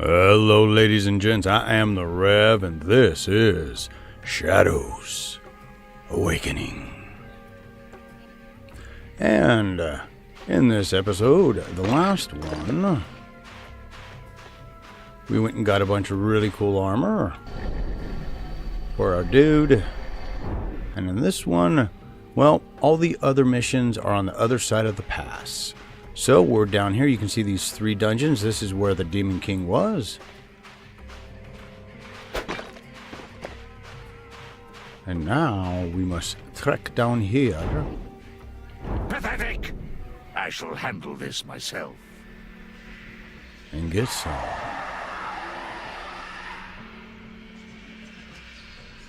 Hello, ladies and gents. I am the Rev, and this is Shadowsawakening. And in this episode, the last one, we went and got a bunch of really cool armor for our dude. And in this one, well, all the other missions are on the other side of the pass. So we're down here. You can see these 3 dungeons. This is where the Demon King was. And now we must trek down here. Pathetic! I shall handle this myself. And get some.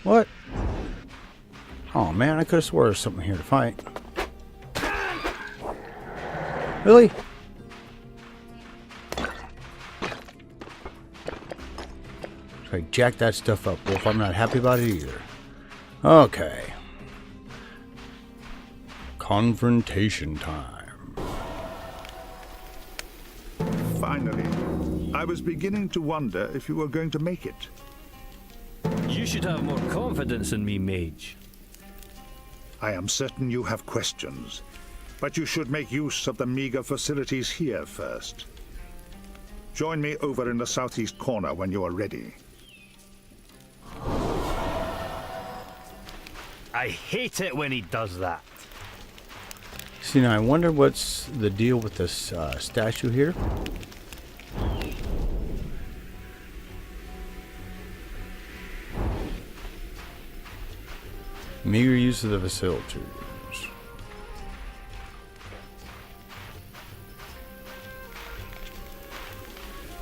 What? Oh man, I could have swore there was something here to fight. Really? So I jack that stuff up, Wolf. I'm not happy about it either. Okay. Confrontation time. Finally, I was beginning to wonder if you were going to make it. You should have more confidence in me, mage. I am certain you have questions, but you should make use of the meager facilities here first. Join me over in the southeast corner when you are ready. I hate it when he does that. See, now I wonder what's the deal with this statue here. Meager use of the facilities.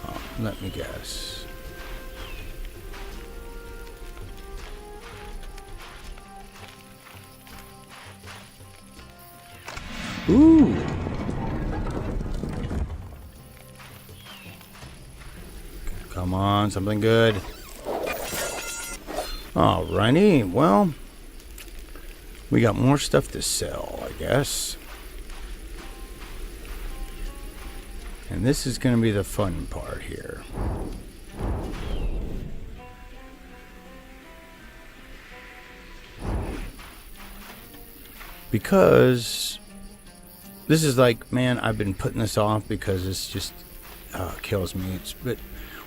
Oh, let me guess. Ooh. Come on, something good. Alrighty, well, we got more stuff to sell, I guess. And this is going to be the fun part here. Because this is like, man, I've been putting this off because it's just kills me. But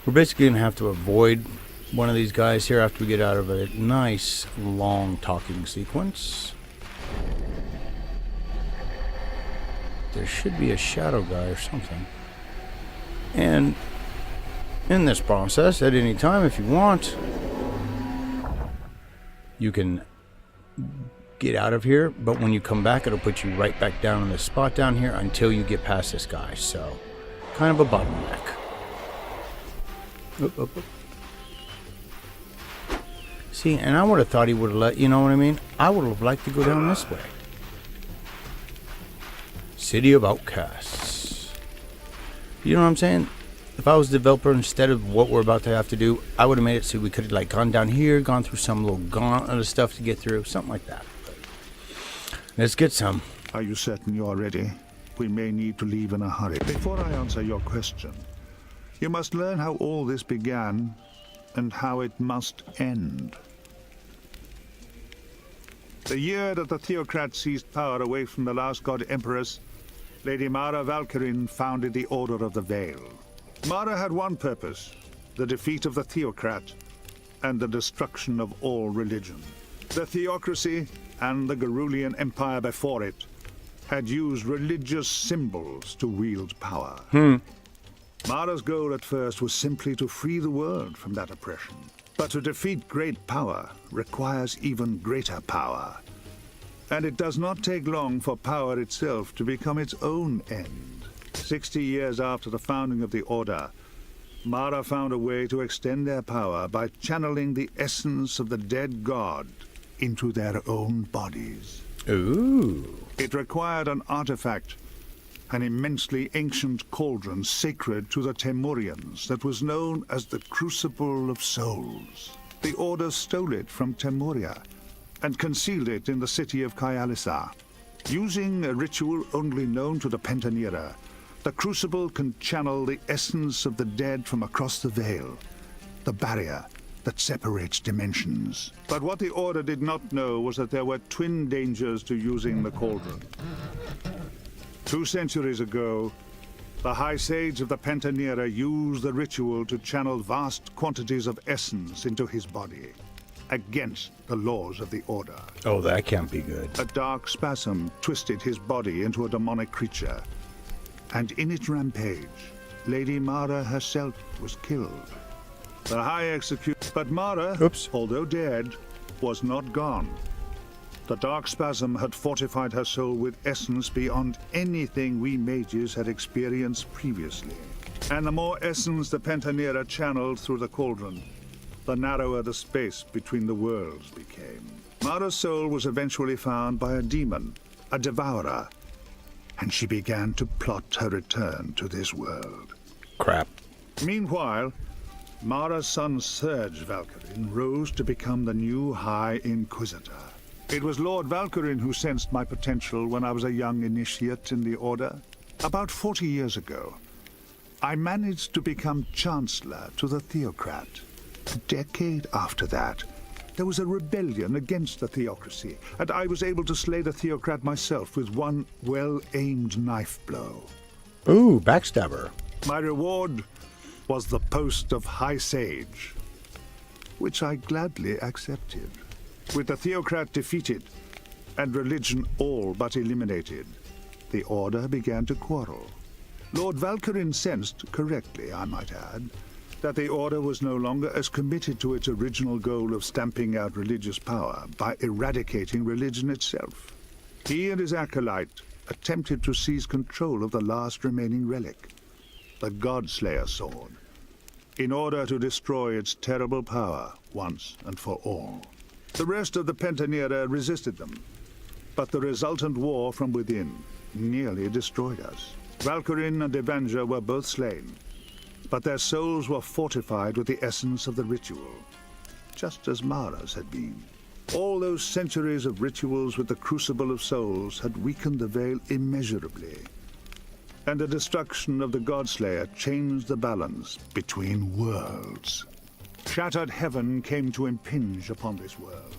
we're basically going to have to avoid one of these guys here after we get out of a nice long talking sequence. There should be a shadow guy or something. And in this process, at any time, if you want, you can get out of here, but when you come back, it'll put you right back down in this spot down here until you get past this guy. So, kind of a bottleneck. Oop, oop, oop. See, and I would have thought he would have let, you know what I mean? I would have liked to go down this way. City of Outcasts. You know what I'm saying? If I was the developer, instead of what we're about to have to do, I would have made it so we could have like gone down here, gone through some little gauntlet of stuff to get through, something like that. But let's get some. Are you certain you are ready? We may need to leave in a hurry. Before I answer your question, you must learn how all this began and how it must end. The year that the Theocrats seized power away from the last god empress, Lady Mara Valkyrin founded the Order of the Veil. Mara had one purpose, the defeat of the Theocrat and the destruction of all religion. The Theocracy and the Gerulian Empire before it had used religious symbols to wield power. Mara's goal at first was simply to free the world from that oppression. But to defeat great power requires even greater power. And it does not take long for power itself to become its own end. 60 years after the founding of the Order, Mara found a way to extend their power by channeling the essence of the dead god into their own bodies. Ooh. It required an artifact, an immensely ancient cauldron sacred to the Temurians that was known as the Crucible of Souls. The Order stole it from Temuria and concealed it in the city of Kyalisa. Using a ritual only known to the Pentanera, The crucible can channel the essence of the dead from across the veil, the barrier that separates dimensions. But what the Order did not know was that there were twin dangers to using the cauldron. 2 centuries ago, the High Sage of the Pentanera used the ritual to channel vast quantities of essence into his body, against the laws of the Order. Oh, that can't be good. A dark spasm twisted his body into a demonic creature, and in its rampage, Lady Mara herself was killed. The High But Mara, although dead, was not gone. The dark spasm had fortified her soul with essence beyond anything we mages had experienced previously. And the more essence the Pentanera channeled through the cauldron, the narrower the space between the worlds became. Mara's soul was eventually found by a demon, a devourer, and she began to plot her return to this world. Crap. Meanwhile, Mara's son Serge Valkyrin rose to become the new High Inquisitor. It was Lord Valkyrin who sensed my potential when I was a young initiate in the Order. About 40 years ago, I managed to become Chancellor to the Theocrat. A decade after that, there was a rebellion against the theocracy, and I was able to slay the Theocrat myself with one well-aimed knife blow. Ooh, backstabber. My reward was the post of High Sage, which I gladly accepted. With the Theocrat defeated, and religion all but eliminated, the Order began to quarrel. Lord Valkyrin sensed, correctly I might add, that the Order was no longer as committed to its original goal of stamping out religious power by eradicating religion itself. He and his acolyte attempted to seize control of the last remaining relic, the Godslayer sword, in order to destroy its terrible power once and for all. The rest of the Pentanera resisted them, but the resultant war from within nearly destroyed us. Valkyrin and Avenger were both slain, but their souls were fortified with the essence of the ritual, just as Mara's had been. All those centuries of rituals with the Crucible of Souls had weakened the veil immeasurably, and the destruction of the Godslayer changed the balance between worlds. Shattered heaven came to impinge upon this world,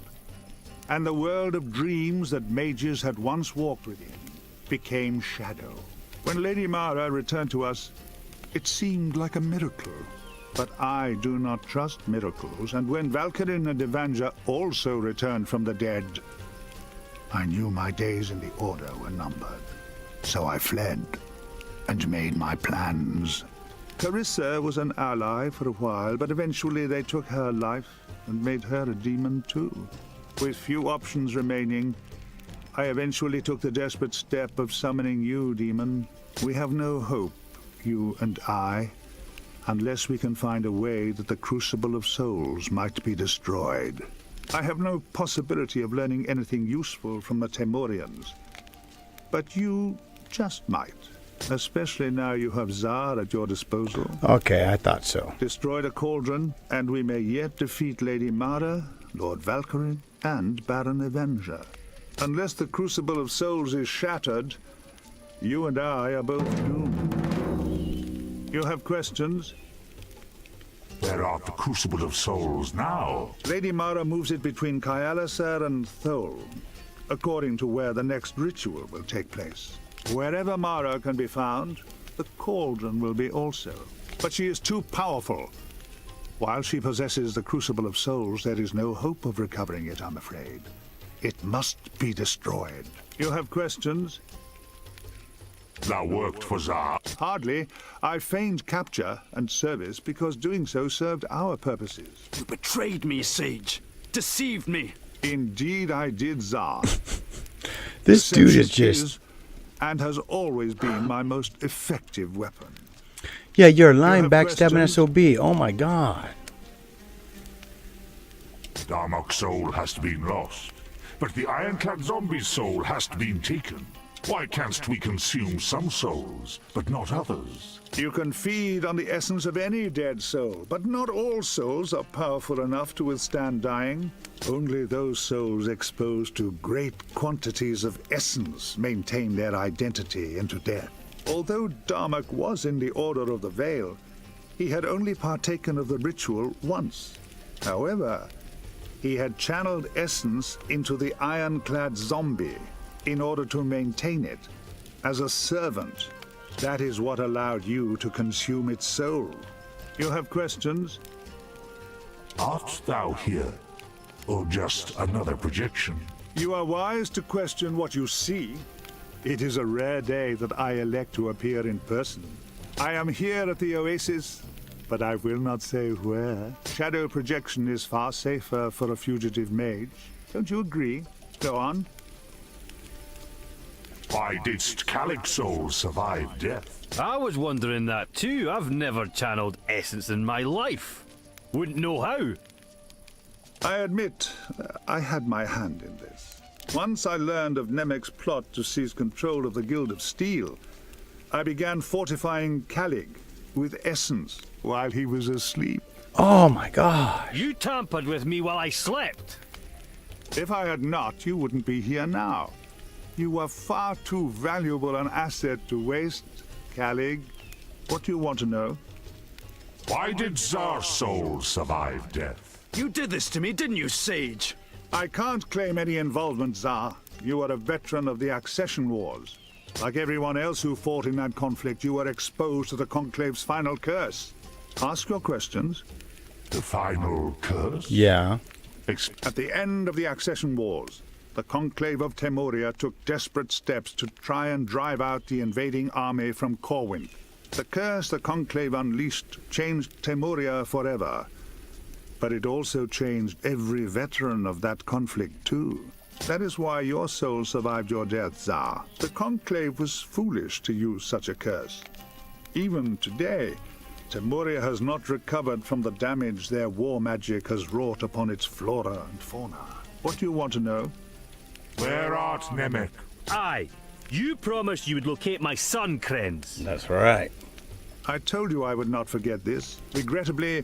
and the world of dreams that mages had once walked within became shadow. When Lady Mara returned to us, it seemed like a miracle. But I do not trust miracles, and when Valkyrin and Avenger also returned from the dead, I knew my days in the Order were numbered. So I fled and made my plans. Carissa was an ally for a while, but eventually they took her life and made her a demon too. With few options remaining, I eventually took the desperate step of summoning you, demon. We have no hope, you and I, unless we can find a way that the Crucible of Souls might be destroyed. I have no possibility of learning anything useful from the Temorians, but you just might. Especially now you have Tsar at your disposal. Okay, I thought so. Destroy the cauldron, and we may yet defeat Lady Mara, Lord Valkyrin, and Baron Avenger. Unless the Crucible of Souls is shattered, you and I are both doomed. You have questions? Where art the Crucible of Souls now? Lady Mara moves it between Kyalisar and Thol, according to where the next ritual will take place. Wherever Mara can be found, the cauldron will be also. But she is too powerful. While she possesses the Crucible of Souls, there is no hope of recovering it, I'm afraid. It must be destroyed. You have questions? Thou worked for Tsar? Hardly. I feigned capture and service because doing so served our purposes. You betrayed me, Sage. Deceived me. Indeed I did, Tsar. This dude is just... and has always been my most effective weapon. Yeah, you're a lying, backstabbing questions? SOB. Oh my god. Darmok's soul has been lost, but the ironclad zombie's soul has been taken. Why canst we consume some souls, but not others? You can feed on the essence of any dead soul, but not all souls are powerful enough to withstand dying. Only those souls exposed to great quantities of essence maintain their identity into death. Although Darmok was in the Order of the Veil, he had only partaken of the ritual once. However, he had channeled essence into the ironclad zombie in order to maintain it. As a servant, that is what allowed you to consume its soul. You have questions? Art thou here? Or just another projection? You are wise to question what you see. It is a rare day that I elect to appear in person. I am here at the Oasis, but I will not say where. Shadow projection is far safer for a fugitive mage. Don't you agree? Go on. Why didst Kalig soul survive death? I was wondering that too. I've never channeled essence in my life. Wouldn't know how. I admit, I had my hand in this. Once I learned of Nemec's plot to seize control of the Guild of Steel, I began fortifying Kalig with essence while he was asleep. Oh my god. You tampered with me while I slept. If I had not, you wouldn't be here now. You were far too valuable an asset to waste, Kalig. What do you want to know? Why did Tsar's soul survive death? You did this to me, didn't you, Sage? I can't claim any involvement, Tsar. You are a veteran of the Accession Wars. Like everyone else who fought in that conflict, you were exposed to the Conclave's final curse. Ask your questions. The final curse? Yeah. At the end of the Accession Wars, the Conclave of Temuria took desperate steps to try and drive out the invading army from Corwin. The curse the Conclave unleashed changed Temuria forever. But it also changed every veteran of that conflict, too. That is why your soul survived your death, Tsar. The Conclave was foolish to use such a curse. Even today, Temuria has not recovered from the damage their war magic has wrought upon its flora and fauna. What do you want to know? Where art Nemec? Aye. You promised you would locate my son, Krenze. That's right. I told you I would not forget this. Regrettably,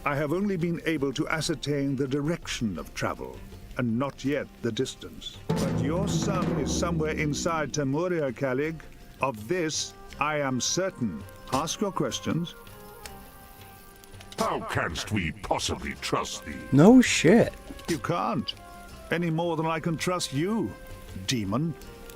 I have only been able to ascertain the direction of travel, and not yet the distance. But your son is somewhere inside Temuria, Kalig. Of this, I am certain. Ask your questions. How canst we possibly trust thee? No shit. You can't. Any more than I can trust you, demon.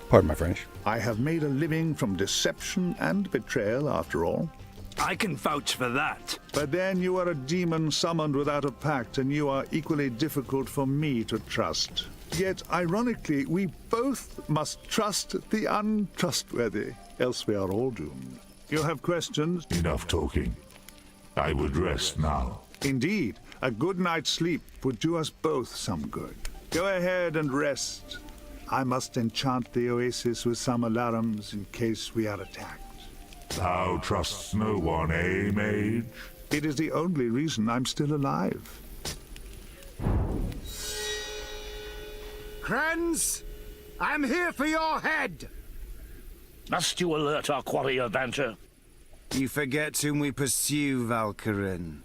Pardon my French. I have made a living from deception and betrayal, after all. I can vouch for that. But then you are a demon summoned without a pact, and you are equally difficult for me to trust. Yet, ironically, we both must trust the untrustworthy, else we are all doomed. You have questions? Enough talking. I would rest now. Indeed, a good night's sleep would do us both some good. Go ahead and rest. I must enchant the Oasis with some alarms in case we are attacked. Thou trustst no one, eh, mage? It is the only reason I'm still alive. Krenze, I'm here for your head! Must you alert our quarry, Avenger? You forget whom we pursue, Valkyrin.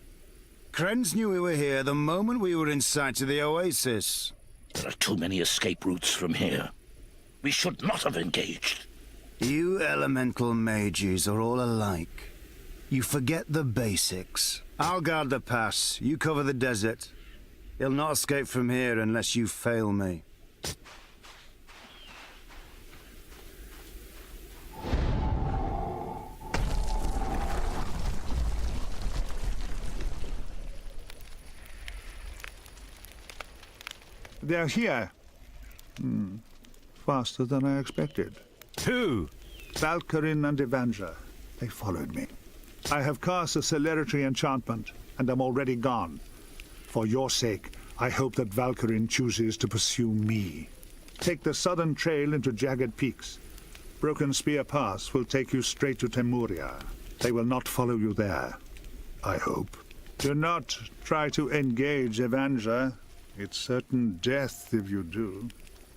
Krenze knew we were here the moment we were in sight of the Oasis. There are too many escape routes from here. We should not have engaged. You elemental mages are all alike. You forget the basics. I'll guard the pass, you cover the desert. He'll not escape from here unless you fail me. They're here. Faster than I expected. Who? Valkyrin and Avenger. They followed me. I have cast a celerity enchantment, and am already gone. For your sake, I hope that Valkyrin chooses to pursue me. Take the southern trail into Jagged Peaks. Broken Spear Pass will take you straight to Temuria. They will not follow you there, I hope. Do not try to engage Avenger. It's certain death if you do.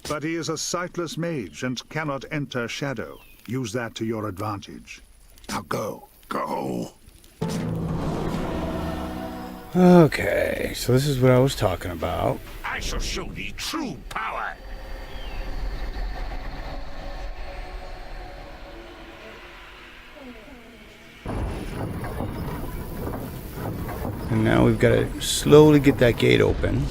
But he is a sightless mage and cannot enter shadow. Use that to your advantage. Now go. Go! Okay, so this is what I was talking about. I shall show thee true power. And now we've got to slowly get that gate open.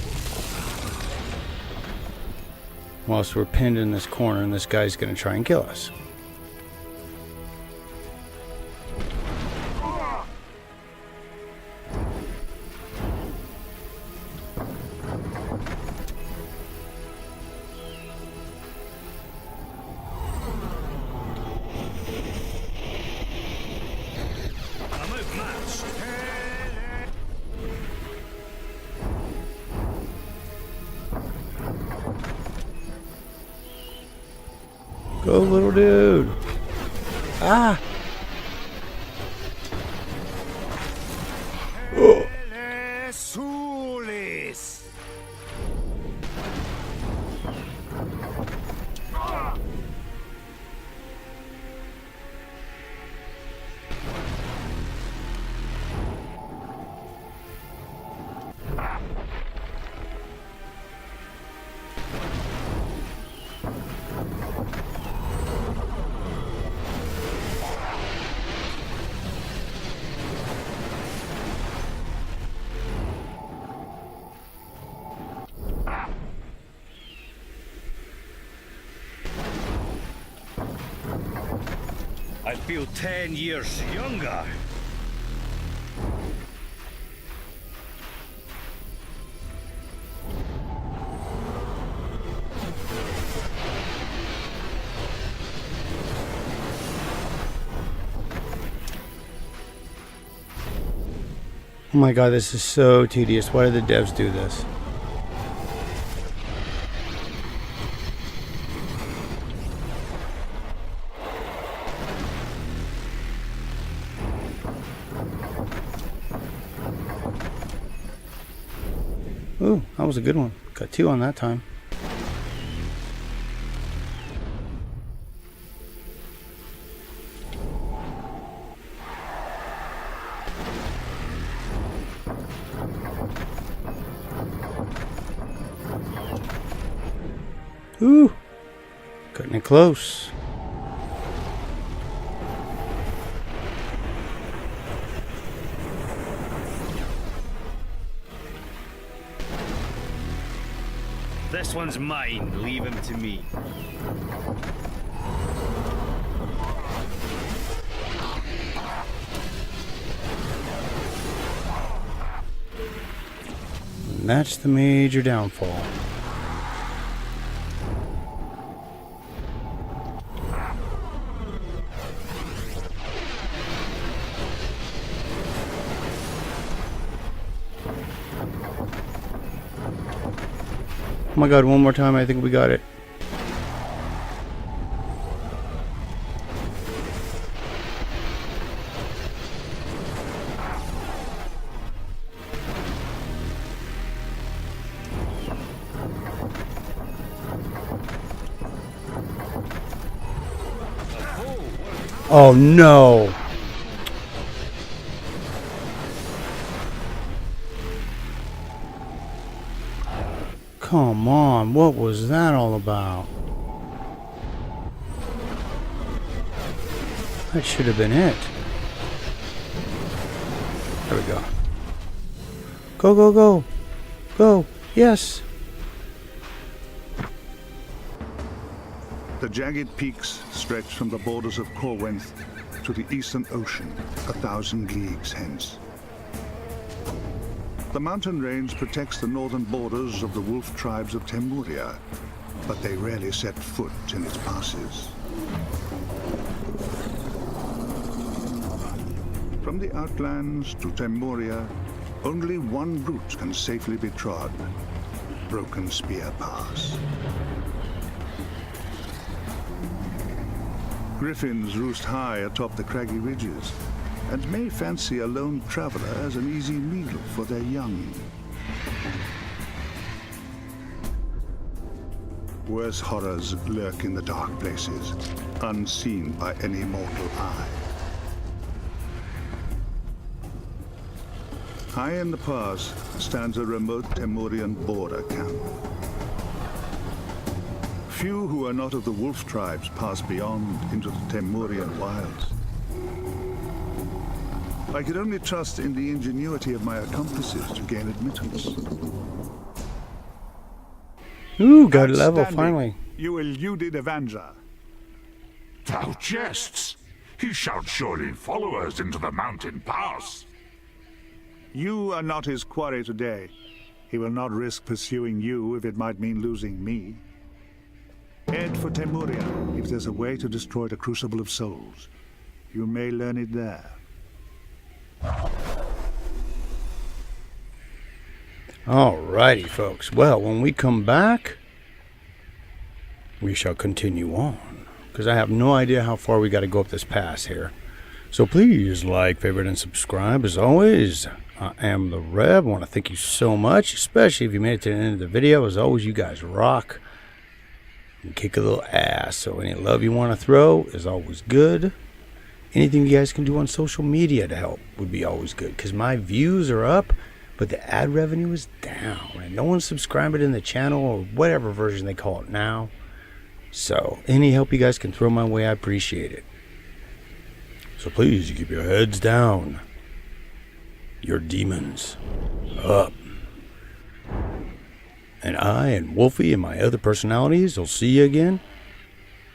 Whilst we're pinned in this corner and this guy's going to try and kill us. Go, little dude. Ah. Oh. I feel 10 years younger. Oh my god, this is so tedious. Why did the devs do this? Ooh, that was a good one. Got 2 on that time. Ooh, cutting it close. This one's mine. Leave him to me. And that's the major downfall. Oh my god, one more time, I think we got it. Oh no! Come on, what was that all about? That should have been it. There we go. Go, go, go. Go. Yes. The jagged peaks stretch from the borders of Corwenthe to the eastern ocean, 1,000 leagues hence. The mountain range protects the northern borders of the wolf tribes of Temuria, but they rarely set foot in its passes. From the outlands to Temuria, only one route can safely be trod: Broken Spear Pass. Griffins roost high atop the craggy ridges, and may fancy a lone traveler as an easy meal for their young. Worse horrors lurk in the dark places, unseen by any mortal eye. High in the pass stands a remote Temurian border camp. Few who are not of the wolf tribes pass beyond into the Temurian wilds. I could only trust in the ingenuity of my accomplices to gain admittance. Ooh, got a level Outstanding. finally. You eluded Avenger. Thou jests. He shall surely follow us into the mountain pass. You are not his quarry today. He will not risk pursuing you if it might mean losing me. Head for Temuria if there's a way to destroy the Crucible of Souls. You may learn it there. Alrighty, folks. Well, when we come back, we shall continue on. Because I have no idea how far we got to go up this pass here. So please like, favorite, and subscribe as always. I am the Rev. I want to thank you so much, especially if you made it to the end of the video. As always, you guys rock and kick a little ass. So any love you want to throw is always good. Anything you guys can do on social media to help would be always good. Because my views are up, but the ad revenue is down. And no one's subscribing in the channel or whatever version they call it now. So any help you guys can throw my way, I appreciate it. So please, you keep your heads down. Your demons up. And I and Wolfie and my other personalities will see you again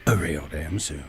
real damn soon.